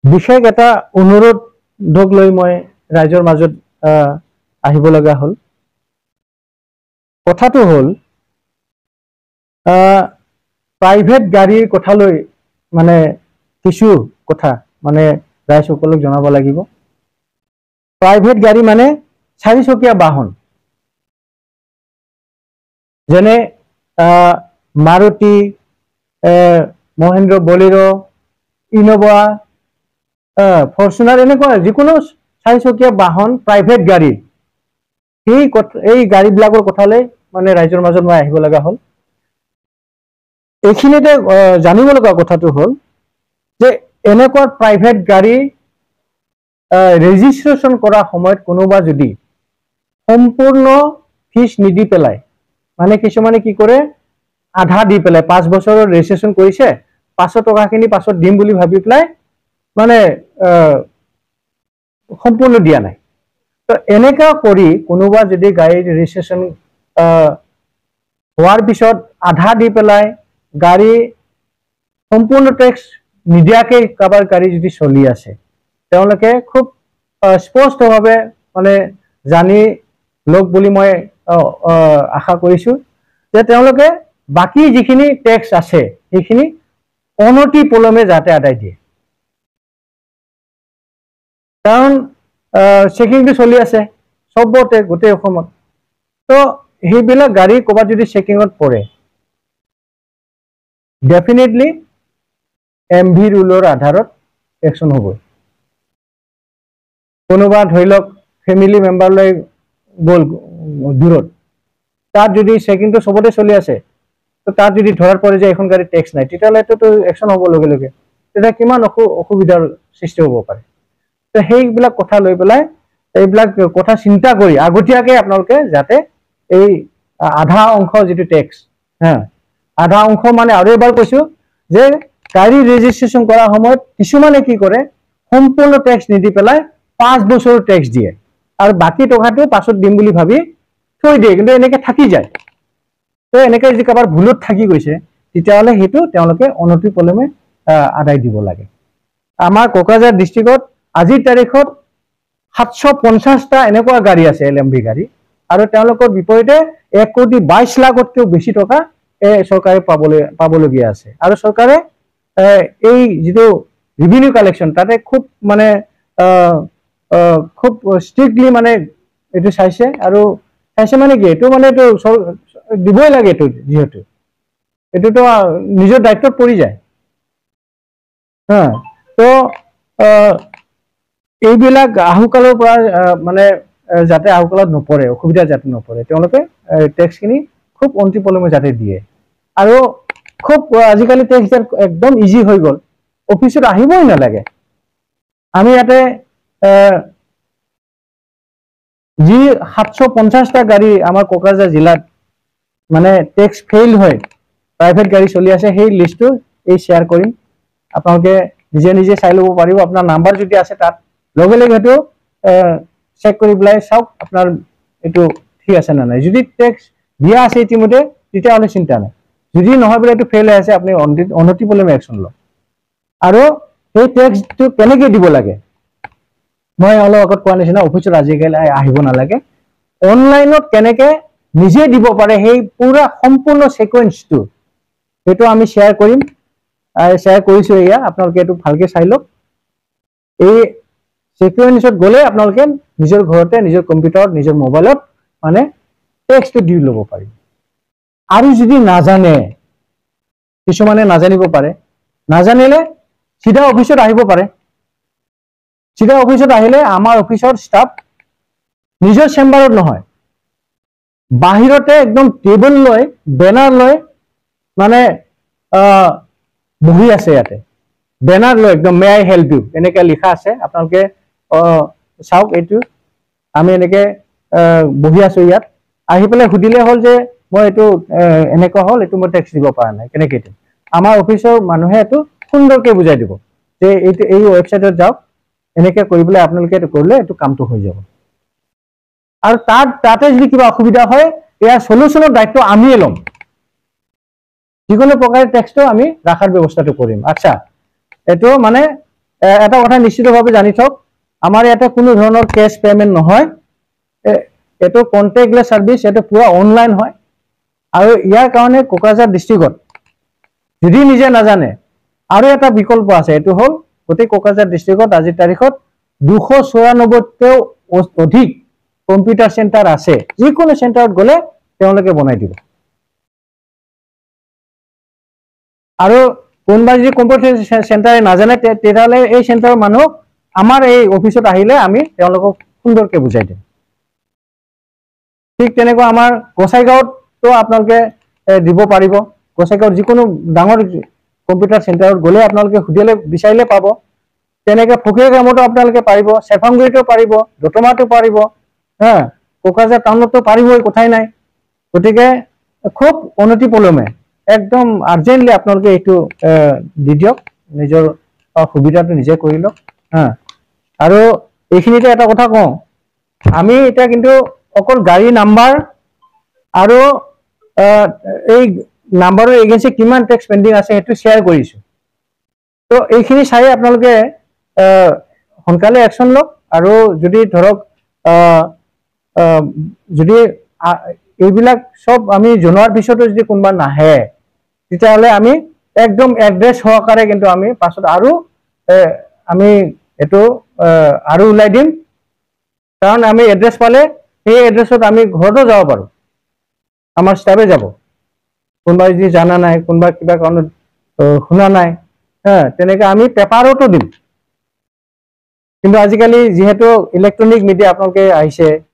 বিশেষ এটা অনুৰোধক লৈ মই ৰাইজৰ মাজত আহিব লগা হ'ল। কথাটো হ'ল প্ৰাইভেট গাড়ীৰ কথা লৈ মানে কিছু কথা মানে ৰাইজসকলক জনাব লাগিব। প্ৰাইভেট গাড়ী মানে চাৰিচকীয়া বাহন, যেনে মাৰুতি, মহেন্দ্ৰ বলেৰো, ইনোভা, ফৰ্চুনাৰ, এনেকুৱা যিকোনো চাৰিচকীয়া বাহন প্ৰাইভেট গাড়ী, এই গাড়ীবিলাকৰ কথালৈ মানে ৰাইজৰ মাজত মই আহিব লগা হ'ল। এইখিনিতে জানিব লগা কথাটো হ'ল যে এনেকুৱা প্ৰাইভেট গাড়ী ৰেজিষ্ট্ৰেশ্যন কৰাৰ সময়ত কোনোবা যদি সম্পূৰ্ণ ফিজ নিদি পেলাই, মানে কিছুমানে কি কৰে আধা দি পেলাই 5 বছৰৰ ৰেজিষ্ট্ৰেশ্যন কৰিছে, 500 টকাখিনি পাছত দিম বুলি ভাবি পেলাই মানে সম্পূৰ্ণ দিয়া নাই। তো এনেকা কৰি কোনোবা যদি গাড়ীৰ ৰেজিষ্ট্ৰেশ্যন হোৱাৰ পিছত আধা দি পেলাই গাড়ী সম্পূৰ্ণ টেক্স নিদিয়াকে কাৰোবাৰ গাড়ী যদি চলি আছে, তেওঁলোকে খুব স্পষ্টভাৱে মানে জানি লওক বুলি মই আশা কৰিছো যে তেওঁলোকে বাকি যিখিনি টেক্স আছে সেইখিনি অনতি পলমে যাতে আদায় দিয়ে। কাৰণ চেকিংটো চলি আছে চবতে গোটেই অসমত। তো সেইবিলাক গাড়ী ক'ৰবাত যদি চেকিঙত পৰে, ডেফিনেটলি MV ৰুলৰ আধাৰত একশ্যন হ'ব। কোনোবা ধৰি লওক ফেমিলি মেম্বাৰলৈ গ'ল দূৰত, তাত যদি চেকিংটো চবতে চলি আছে, তো তাত যদি ধৰাত পৰে যে এখন গাড়ী টেক্স নাই, তেতিয়াহ'লেতো একশ্যন হ'ব লগে লগে। তেতিয়া কিমান অসুবিধাৰ সৃষ্টি হ'ব পাৰে। তো সেইবিলাক কথা লৈ পেলাই এইবিলাক কথা চিন্তা কৰি আগতীয়াকৈ আপোনালোকে যাতে এই আধা অংশ যিটো টেক্স, আধা অংশ মানে আৰু এবাৰ কৈছো যে গাড়ী ৰেজিষ্ট্ৰেশ্যন কৰাৰ সময়ত কিছুমানে কি কৰে সম্পূৰ্ণ টেক্স নিদি পেলাই 5 বছৰৰ টেক্স দিয়ে আৰু বাকি টকাটো পাছত দিম বুলি ভাবি থৈ দিয়ে, কিন্তু এনেকে থাকি যায়। তো এনেকে যদি কাৰোবাৰ ভুলত থাকি গৈছে তেতিয়াহ'লে সেইটো তেওঁলোকে অনতি পলমে আদায় দিব লাগে। আমাৰ কোকৰাঝাৰ ডিষ্ট্ৰিক্টত আজিৰ তাৰিখত 750টা এনেকুৱা গাড়ী আছে LMV গাড়ী, আৰু তেওঁলোকৰ বিপৰীতে 1,22,00,000তকৈও বেছি টকা চৰকাৰে পাবলগীয়া আছে। আৰু চৰকাৰে এই যিটো ৰেভিনিউ কালেকশ্যন তাতে খুব মানে খুব ষ্ট্ৰিক্টলি মানে এইটো চাইছে, আৰু চাইছে মানে কি এইটো মানে এইটো দিবই লাগে, এইটো যিহেতু এইটোতো নিজৰ দায়িত্বত পৰি যায়। তো এইবিলাক আহুকালৰ পৰা মানে যাতে আহুকালত নপৰে, অসুবিধা যাতে নপৰে, তেওঁলোকে টেক্সখিনি খুব অন্তি পলমে যাতে দিয়ে। আৰু খুব আজিকালি টেক্স একদম ইজি হৈ গ'ল, অফিচত আহিবই নালাগে। আমি ইয়াতে যি 750টা গাড়ী আমাৰ কোকৰাঝাৰ জিলাত মানে টেক্স ফেইল হয় প্ৰাইভেট গাড়ী চলি আছে, সেই লিষ্টটো শ্বেয়াৰ কৰিম, আপোনালোকে নিজে নিজে চাই ল'ব পাৰিব। আপোনাৰ নাম্বাৰ যদি আছে তাত লগে লগে সেইটো চেক কৰি পেলাই চাওক আপোনাৰ এইটো ঠিক আছে নে নাই। যদি টেক্স দিয়া আছে ইতিমধ্যে তেতিয়াহ'লে চিন্তা নাই, যদি নহয় বোলে এইটো ফেইল হৈ আছে আপুনি অনতি পলমে একশ্যন লওক। আৰু সেই টেক্সটো কেনেকৈ দিব লাগে মই অলপ আগত কোৱা নিচিনা অফিচত আজিকালি আহিব নালাগে, অনলাইনত কেনেকৈ নিজে দিব পাৰে সেই পুৰা সম্পূৰ্ণ সিকুৱেন্সটো সেইটো আমি শ্বেয়াৰ কৰিম, শ্বেয়াৰ কৰিছো। এয়া আপোনালোকে এইটো ভালকে চাই লওক। এই সিকুৱেন্সত গ'লে আপোনালোকে নিজৰ ঘৰতে নিজৰ কম্পিউটাৰত নিজৰ মোবাইলত মানে টেক্সটো দি ল'ব পাৰিব। আৰু যদি নাজানে, কিছুমানে নাজানিব পাৰে, নাজানিলে চিধা অফিচত আহিব পাৰে। চিধা অফিচত আহিলে আমাৰ অফিচৰ ষ্টাফ নিজৰ চেম্বাৰত নহয়, বাহিৰতে একদম টেবুল লৈ বেনাৰ লৈ মানে বহি আছে। ইয়াতে বেনাৰ লৈ একদম মে আই হেল্প ইউ এনেকে লিখা আছে, আপোনালোকে চাওক। এইটো আমি এনেকে বহি আছো, ইয়াত আহি পেলাই সুধিলে হ'ল যে মই এইটো এনেকুৱা হ'ল, এইটো মই টেক্স দিব পৰা নাই, কেনেকে দিম। আমাৰ অফিচৰ মানুহে এইটো সুন্দৰকে বুজাই দিব যে এইটো এই ৱেবছাইটত যাওক, এনেকে কৰি পেলাই আপোনালোকে এইটো কৰিলে এইটো কামটো হৈ যাব। আৰু তাতে যদি কিবা অসুবিধা হয় ইয়াৰ সলিউশনৰ দায়িত্ব আমিয়ে ল'ম, যিকোনো প্ৰকাৰে টেক্সটো আমি ৰাখাৰ ব্যৱস্থাটো কৰিম। আচ্ছা, এইটো মানে এটা কথা নিশ্চিতভাৱে জানি থওক, আমাৰ ইয়াতে কোনো ধৰণৰ কেছ পেমেন্ট নহয়, এইটো কন্টেক্টলেছ সাৰ্ভিস, এইটো পুৰা অনলাইন হয়। আৰু ইয়াৰ কাৰণে কোকৰাঝাৰ ডিস্ট্ৰিক্টত যদি নিজে নাজানে আৰু এটা বিকল্প আছে, এইটো হ'ল গোটেই কোকৰাঝাৰ ডিস্ট্ৰিক্টত আজিৰ তাৰিখত 294তকৈও অধিক কম্পিউটাৰ চেণ্টাৰ আছে, যিকোনো চেণ্টাৰত গ'লে তেওঁলোকে বনাই দিব। আৰু কোনোবাই যদি কম্পিউটাৰ চেণ্টাৰে নাজানে তেতিয়াহ'লে এই চেণ্টাৰৰ মানুহ আমাৰ এই অফিচত আহিলে আমি তেওঁলোকক সুন্দৰকে বুজাই দিম। ঠিক তেনেকুৱা আমাৰ গোসাইগাঁৱতো আপোনালোকে দিব পাৰিব। গোসাইগাঁৱত যিকোনো ডাঙৰ কম্পিউটাৰ চেণ্টাৰত গ'লে আপোনালোকে সুধিলে বিচাৰিলে পাব। তেনেকৈ ফকীৰগাঁৱতো আপোনালোকে পাৰিব, চেফাংগুৰিতো পাৰিব, দতমাতো পাৰিব, কোকৰাঝাৰ টাউনতো পাৰিবই, কথাই নাই। গতিকে খুব অনতি পলমে একদম আৰ্জেণ্টলি আপোনালোকে এইটো দি দিয়ক, নিজৰ সুবিধাটো নিজে কৰি লওক। আৰু এইখিনিতে এটা কথা কওঁ, আমি এতিয়া কিন্তু অকল গাড়ী নাম্বাৰ আৰু এই নাম্বাৰৰ এগেইনষ্টে কিমান টেক্স পেণ্ডিং আছে সেইটো শ্বেয়াৰ কৰিছো। তো এইখিনি চাই আপোনালোকে সোনকালে একশ্যন লওক। আৰু যদি ধৰক যদি এইবিলাক চব আমি জনোৱাৰ পিছতো যদি কোনোবা নাহে, তেতিয়াহ'লে আমি একদম এড্ৰেছ সহকাৰে কিন্তু আমি পাছত আৰু আমি এইটো আৰু ওলাই দিম। কাৰণ আমি এড্ৰেছ পালে সেই এড্ৰেছত আমি ঘৰতো যাব পাৰোঁ, আমাৰ ষ্টাফে যাব। কোনোবাই যদি জানা নাই, কোনোবা কিবা কাৰণত শুনা নাই, তেনেকৈ আমি পেপাৰতো দিম। কিন্তু আজিকালি যিহেতু ইলেক্ট্ৰনিক মিডিয়া আপোনালোকে আহিছে,